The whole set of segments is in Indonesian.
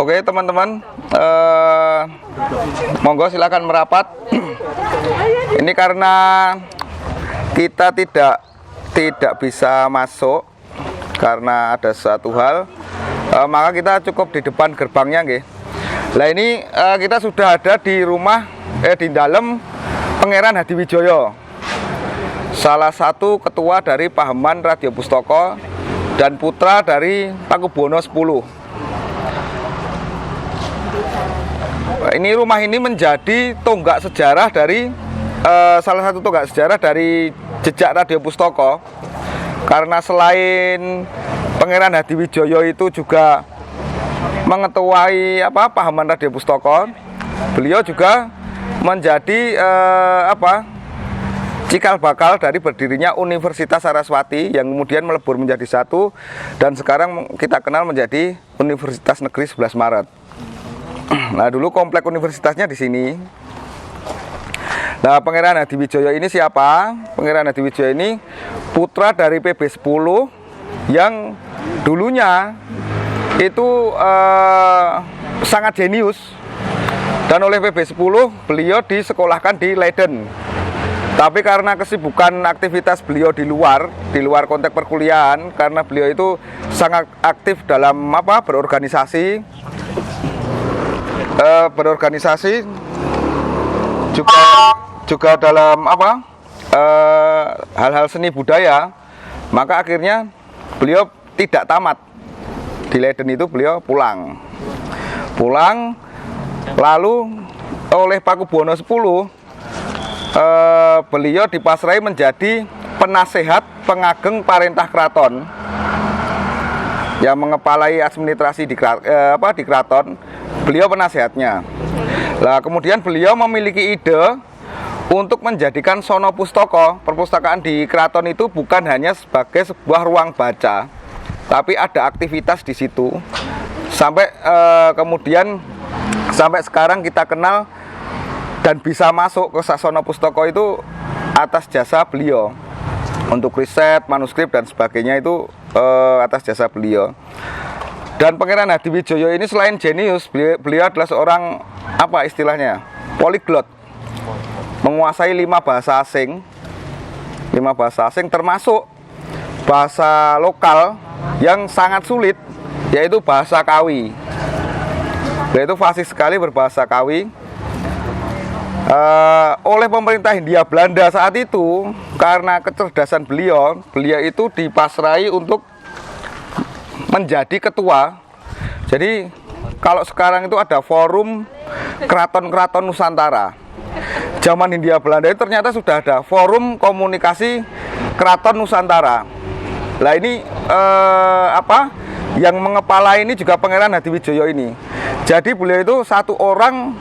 Oke teman-teman, monggo silakan merapat. Ini karena kita tidak bisa masuk karena ada suatu hal, maka kita cukup di depan gerbangnya, nggih. Nah ini kita sudah ada di rumah, di dalam Pangeran Hadiwijoyo, salah satu ketua dari Paheman Radio Pustaka dan putra dari Pakubuwono X. Ini rumah ini menjadi tonggak sejarah dari salah satu tonggak sejarah dari jejak Radio Pustaka, karena selain Pangeran Hadiwijoyo itu juga mengetuai Paheman Radio Pustaka, beliau juga menjadi cikal bakal dari berdirinya Universitas Saraswati yang kemudian melebur menjadi satu dan sekarang kita kenal menjadi Universitas Negeri 11 Maret. Nah, dulu komplek universitasnya di sini. Nah, Pangeran Hadiwijoyo ini siapa? Pangeran Hadiwijoyo ini putra dari PB 10 yang dulunya itu sangat jenius, dan oleh PB 10 beliau disekolahkan di Leiden. Tapi karena kesibukan aktivitas beliau di luar konteks perkuliahan, karena beliau itu sangat aktif dalam berorganisasi juga dalam hal-hal seni budaya, maka akhirnya beliau tidak tamat di Leiden. Itu beliau pulang lalu oleh Pakubuwono X. Beliau dipasrai menjadi penasehat pengageng parentah keraton yang mengepalai administrasi di keraton. Beliau penasehatnya. Nah, kemudian beliau memiliki ide untuk menjadikan Sono Pustaka, perpustakaan di keraton itu bukan hanya sebagai sebuah ruang baca, tapi ada aktivitas di situ. Sampai kemudian sampai sekarang kita kenal dan bisa masuk ke Sono Pustaka itu atas jasa beliau. Untuk riset, manuskrip dan sebagainya itu atas jasa beliau. Dan Pangeran Hadiwijoyo ini selain jenius, beliau adalah seorang polyglot, menguasai 5 bahasa asing termasuk bahasa lokal yang sangat sulit, yaitu bahasa Kawi. Beliau itu fasih sekali berbahasa Kawi. Oleh pemerintah Hindia Belanda saat itu, karena kecerdasan beliau itu dipasrai untuk menjadi ketua. Jadi kalau sekarang itu ada forum keraton-keraton Nusantara, zaman Hindia Belanda itu ternyata sudah ada forum komunikasi keraton Nusantara. Nah ini yang mengepala ini juga Pangeran Hadiwijoyo ini. Jadi beliau itu satu orang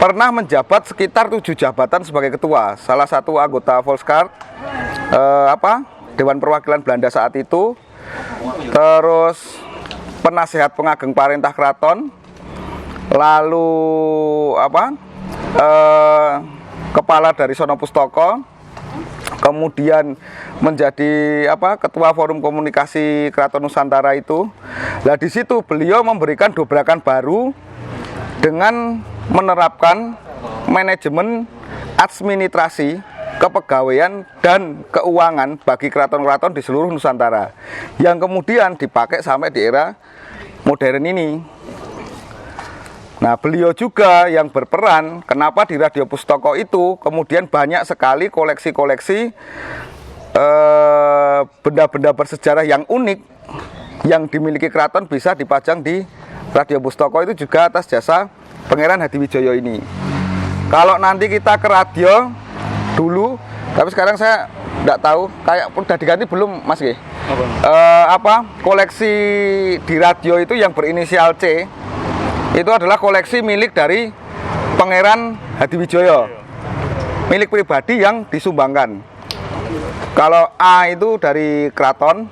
pernah menjabat sekitar 7 jabatan sebagai ketua. Salah satu anggota Volkskrant, Dewan Perwakilan Belanda saat itu, terus penasehat pengageng parentah keraton, lalu kepala dari Sono Pustaka, kemudian menjadi ketua forum komunikasi keraton Nusantara itu. Nah, di situ beliau memberikan dobrakan baru dengan menerapkan manajemen administrasi, kepegawaian dan keuangan bagi keraton-keraton di seluruh Nusantara, yang kemudian dipakai sampai di era modern ini. Nah, beliau juga yang berperan kenapa di Radio Pustaka itu kemudian banyak sekali koleksi-koleksi benda-benda bersejarah yang unik yang dimiliki keraton bisa dipajang di Radio Pustaka, itu juga atas jasa Pangeran Hadiwijoyo ini. Kalau nanti kita ke radio dulu, tapi sekarang saya tidak tahu, kayak udah diganti belum Mas G? Koleksi di radio itu yang berinisial C itu adalah koleksi milik dari Pangeran Hadiwijoyo, milik pribadi yang disumbangkan. Kalau A itu dari keraton,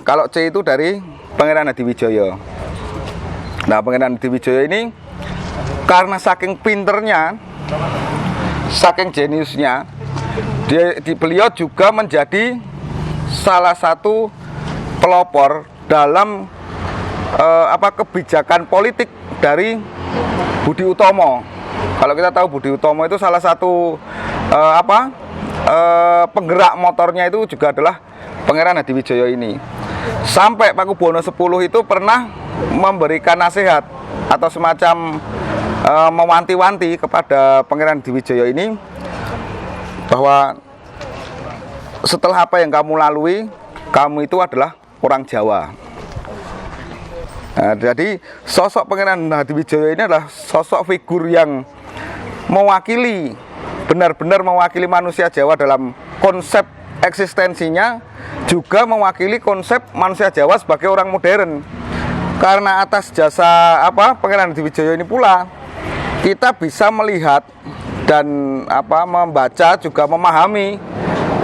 kalau C itu dari Pangeran Hadiwijoyo. Nah, Pangeran Hadiwijoyo ini karena saking pinternya, saking jeniusnya, beliau juga menjadi salah satu pelopor dalam kebijakan politik dari Budi Utomo. Kalau kita tahu Budi Utomo itu salah satu penggerak motornya itu juga adalah Pangeran Hadiwijoyo ini. Sampai Pakubuwono X itu pernah memberikan nasihat atau semacam mewanti-wanti kepada Pangeran Hadiwijoyo ini bahwa setelah apa yang kamu lalui, kamu itu adalah orang Jawa. Nah, jadi sosok Pangeran Hadiwijoyo ini adalah sosok figur yang mewakili, benar-benar mewakili manusia Jawa dalam konsep eksistensinya, juga mewakili konsep manusia Jawa sebagai orang modern. Karena atas jasa Pangeran Hadiwijoyo ini pula kita bisa melihat dan membaca, juga memahami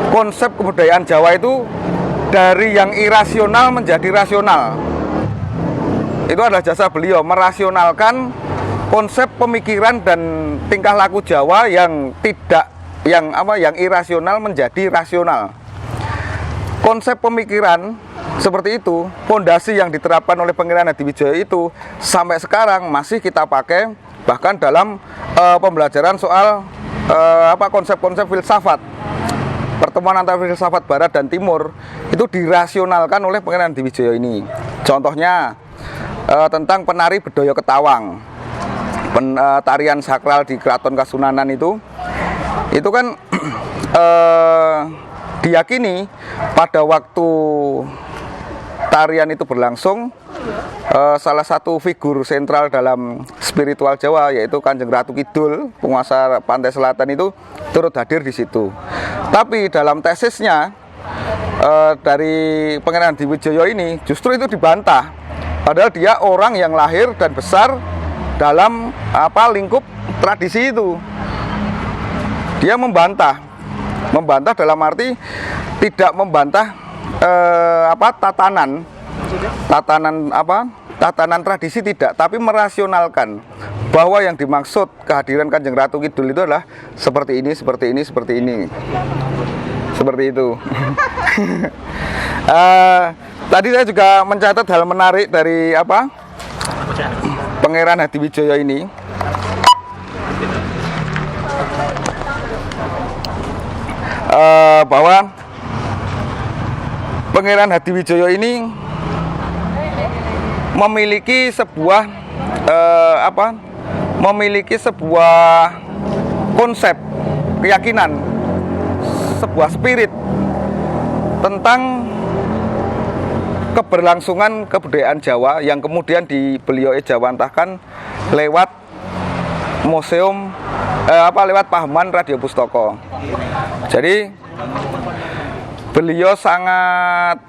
konsep kebudayaan Jawa itu dari yang irasional menjadi rasional. Itu adalah jasa beliau, merasionalkan konsep pemikiran dan tingkah laku Jawa yang yang irasional menjadi rasional. Konsep pemikiran seperti itu, fondasi yang diterapkan oleh Pangeran Hadiwijoyo itu sampai sekarang masih kita pakai, bahkan dalam pembelajaran soal konsep-konsep filsafat. Pertemuan antara filsafat Barat dan Timur itu dirasionalkan oleh Pangeran Hadiwijoyo ini. Contohnya tentang penari Bedoyo Ketawang, tarian sakral di Keraton Kasunanan itu kan diyakini pada waktu tarian itu berlangsung, salah satu figur sentral dalam spiritual Jawa yaitu Kanjeng Ratu Kidul, penguasa pantai selatan itu turut hadir di situ. Tapi dalam tesisnya dari Pangeran Hadiwijoyo ini justru itu dibantah. Padahal dia orang yang lahir dan besar dalam lingkup tradisi itu. Dia membantah dalam arti tidak membantah tatanan tradisi tidak, tapi merasionalkan bahwa yang dimaksud kehadiran Kanjeng Ratu Kidul itu adalah seperti ini, seperti ini, seperti ini, seperti itu. Tadi saya juga mencatat hal menarik dari Pangeran Hadiwijoyo ini. Bahwa Pangeran Hadiwijoyo ini memiliki sebuah konsep, keyakinan, sebuah spirit tentang keberlangsungan kebudayaan Jawa yang kemudian beliau ejawantahkan lewat museum lewat pahaman Radio Pustaka. Jadi beliau sangat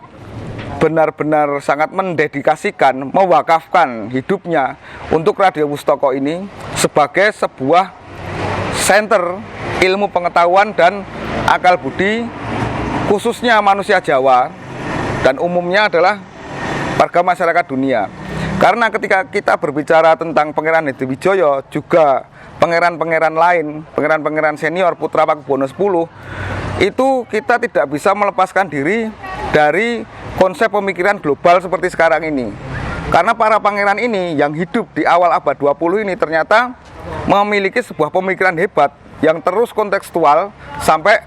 benar-benar sangat mendedikasikan, mewakafkan hidupnya untuk Radio Pustaka ini sebagai sebuah center ilmu pengetahuan dan akal budi khususnya manusia Jawa dan umumnya adalah warga masyarakat dunia. Karena ketika kita berbicara tentang Pangeran Hadiwijoyo, juga pangeran-pangeran lain, pangeran-pangeran senior putra Pakubuwono X, itu kita tidak bisa melepaskan diri dari konsep pemikiran global seperti sekarang ini. Karena para pangeran ini yang hidup di awal abad 20 ini ternyata memiliki sebuah pemikiran hebat yang terus kontekstual sampai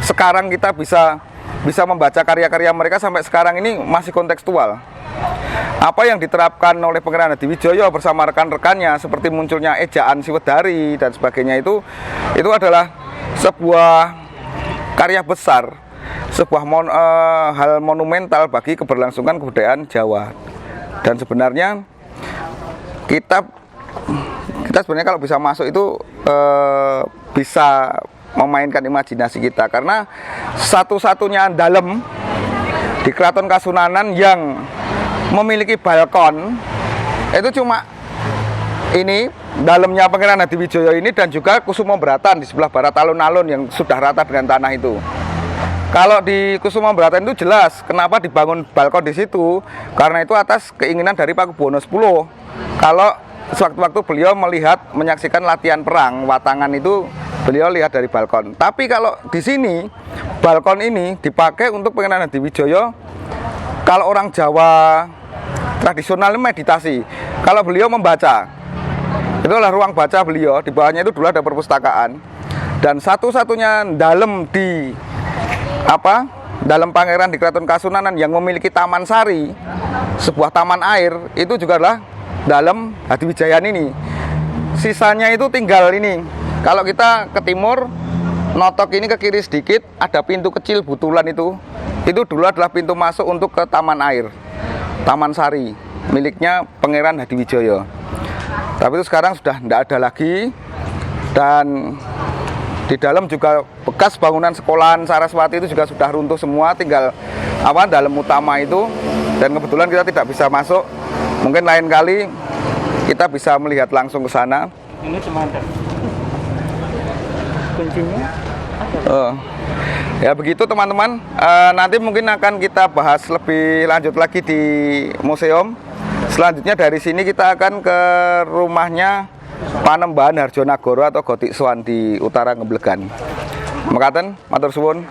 sekarang kita bisa membaca karya-karya mereka sampai sekarang ini masih kontekstual. Apa yang diterapkan oleh Pangeran Hadiwijoyo bersama rekan-rekannya seperti munculnya ejaan Siwedari dan sebagainya itu adalah sebuah karya besar, sebuah hal monumental bagi keberlangsungan kebudayaan Jawa. Dan sebenarnya kita sebenarnya kalau bisa masuk itu bisa memainkan imajinasi kita, karena satu-satunya dalem di Keraton Kasunanan yang memiliki balkon itu cuma ini dalamnya Pangeran Hadiwijoyo ini dan juga Kusuma Bratan di sebelah barat alun-alun yang sudah rata dengan tanah itu. Kalau di Kusuma Bratan itu jelas kenapa dibangun balkon di situ, karena itu atas keinginan dari Pakubuwono X. Kalau sewaktu-waktu beliau menyaksikan latihan perang Watangan itu beliau lihat dari balkon. Tapi kalau di sini balkon ini dipakai untuk Pangeran Hadiwijoyo. Kalau orang Jawa tradisional meditasi. Kalau beliau membaca, itulah ruang baca beliau. Di bawahnya itu dulu ada perpustakaan. Dan satu-satunya dalam di dalam Pangeran di Keraton Kasunanan yang memiliki taman sari, sebuah taman air, itu juga adalah dalam Hadiwijayan ini. Sisanya itu tinggal ini. Kalau kita ke timur, notok ini ke kiri sedikit, ada pintu kecil butulan itu. Itu dulu adalah pintu masuk untuk ke taman air, Taman Sari, miliknya Pangeran Hadiwijaya. Tapi itu sekarang sudah tidak ada lagi. Dan di dalam juga bekas bangunan sekolahan Saraswati itu juga sudah runtuh semua, tinggal dalam utama itu. Dan kebetulan kita tidak bisa masuk. Mungkin lain kali kita bisa melihat langsung ke sana. Ini cuma ada kuncinya. Ya begitu teman-teman. Nanti mungkin akan kita bahas lebih lanjut lagi di museum. Selanjutnya dari sini kita akan ke rumahnya Panembahan Harjonagoro atau Gotik Sowan di utara Ngeblegan. Mekaten, matur suwun.